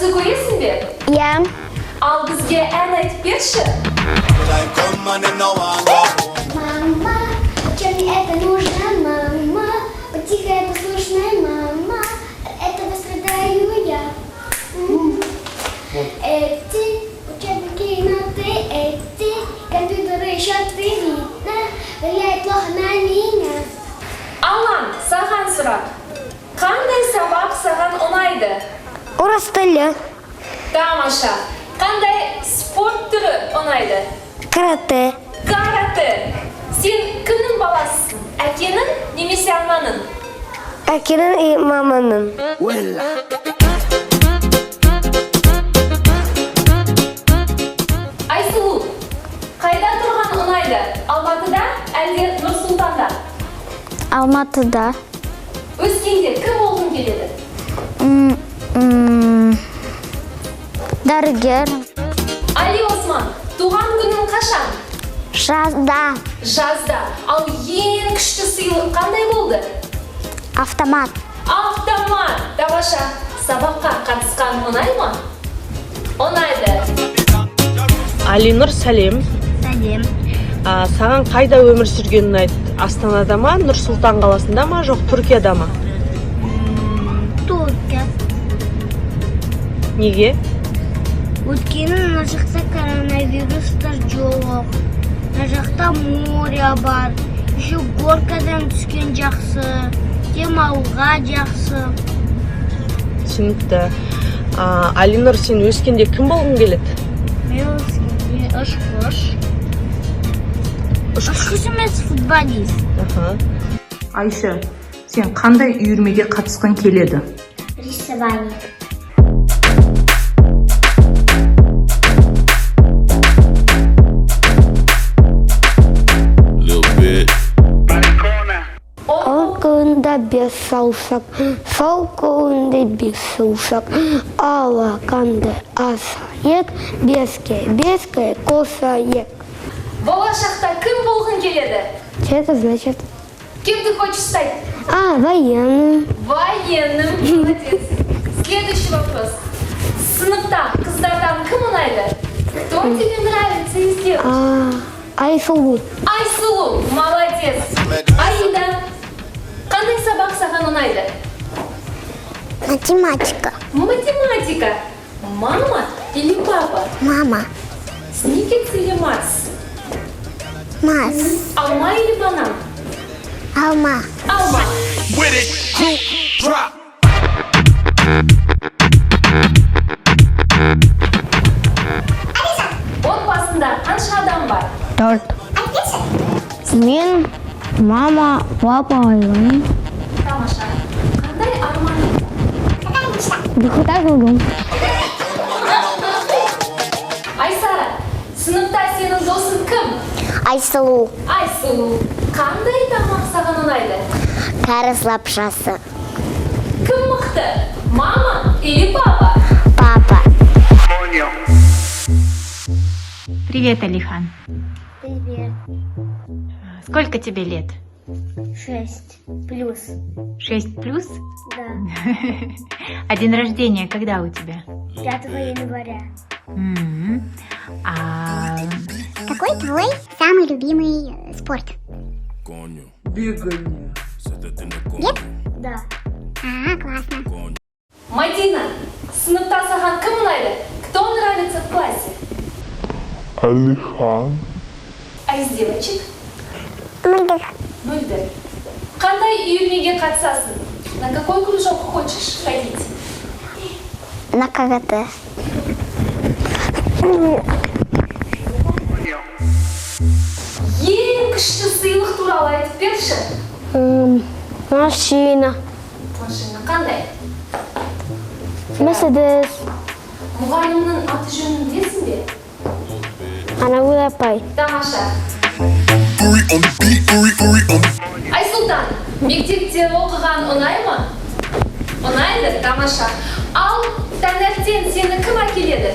Жақсы көресің бе? Иә. Ал бізге ән айтып берші. Мама, чем мне это нужно, мама? Вот тихая, послушная мама, от этого страдаю я. Эти учебники и ноты, эти компьютеры еще видно, влияет плохо на меня. Алан, саған сұрақ. Қандай сабақ саған ұнайды? Орыс тілі. Тамаша. Қандай спорт түрі ұнайды? Карате. Карате. Сен кімнің баласысың? Әкенің немесе ананың? Әкенің и маманың. Айсұлу, қайда тұрған ұнайды? Алматыда әлде Нұр-Сұлтанда? Алматыда. Өскенде кім болғың келеді? Дәрігер. Али Осман, туған күнің қашан? Жазда. Жазда. Ал ең күшті сыйлық қандай болды? Автомат. Автомат. Тамаша, сабаққа қатысқан ұнай ма? Ұнайды. Алинұр, сәлем. Сәлем. Саған қайда өмір сүрген ұнайды? Астанада ма, Нұр-Сұлтан қаласында ма, жоқ Түркияда ма? Түркия. Неге? Өйткені мына жақта коронавирустар жоқ. Мына жақта море бар. Еще горкадан түскен жақсы. Демалуға жақсы. Түсінікті. Алинұр, сен өскенде кім болғың келеді? Мен өскенде ұшқыш. Ұшқыш емес, футболист. Айша, сен қандай үйірмеге қатысқың келеді? Рисование. Ол күнде бес саусақ, сол күнде бес саусақ, алақанды асайық, беске қосайық. Болашақта кім болғың келеді? Что это значит? Кем ты хочешь стать? Военным. Военным. Молодец. Следующий вопрос. Сыныпта қыздардан кім ұнайды? Кто тебе нравится из девушек? Айсұлу. Айсұлу. Молодец. Аида. Қандай сабақ саған ұнайды? Математика. Математика. Мама или папа? Мама. Сникерс или Марс? Мас. Алма или банан? Алма. Алма. With it, group drop. Отбасында қанша адам бар? 4. Мен, мама, папа, Айван. Тамаша. Қандай арман? Депутат болдым. Айсара, сыныпта сенің досың кім? Айсұлу. Айсұлу. Қандай тамақ саған ұнайды? Кәріс лапшасы. Кім мықты? Мама или папа? Папа. Привет, Алихан. Привет. Сколько тебе лет? 6 плюс. 6 плюс? Да. А день рождения когда у тебя? 5 января. А Какой твой самый любимый спорт? Бегание. Бег? Да. Классно. Мадина, сыныпта саған кім ұнайды? Кто нравится в классе? Алихан. А из девочек? Мультик. Мөлдір. Қандай үйірмеге қатысасың? На какой кружок хочешь ходить? На карате. Ең күшті сыйлық туралы айтып берші. Машина. Машина қандай? Мерседес. Мұғалімнің аты жөнін білесің бе? Анагүл апай. Тамаша. Айсұлтан, мектепте оқыған ұнай ма? Ұнайды, тамаша. Ал таңертең сені кім әкеледі?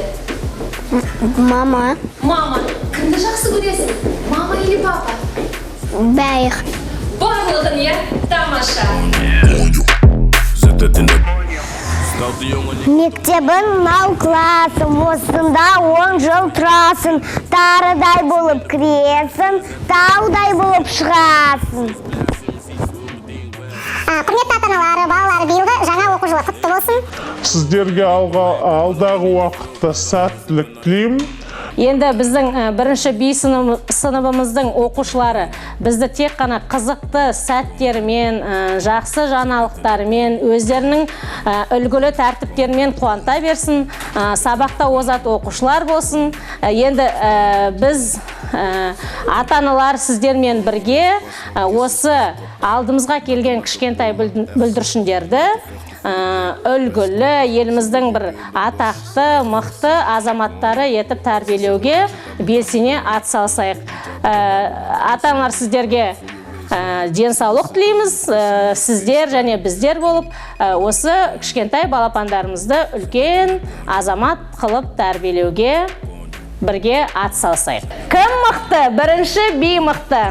Мама. Мама. Кімді жақсы көресің? Мама или папа? Бәйір. Барлығын, я? Тамаша. Мектебін мал класын, осында 10 жыл тұрасың, тарыдай болып кіресің, таудай болып шығасың. Құрметті ата-аналары, балалары, биылғы жаңа оқу жылы құтты болсын. Сіздерге алдағы уақытта сәттілік тілеймін. Енді біздің бірінші би сыныбымыздың оқушылары бізді тек қана қызықты сәттермен, жақсы жаңалықтармен, өздерінің үлгілі тәртіптермен қуанта берсін, сабақта озат оқушылар болсын. Енді біз ата-аналар сіздермен бірге осы алдымызға келген кішкентай бүлдіршіндерді үлгілі, еліміздің бір атақты, мықты азаматтары етіп тәрбиелеуге белсене атсалысайық. Ата-аналар сіздерге денсаулық тілейміз, сіздер және біздер болып осы кішкентай балапандарымызды үлкен азамат қылып тәрбиелеуге бірге атсалысайық. Кім мықты? Бірінші би мықты.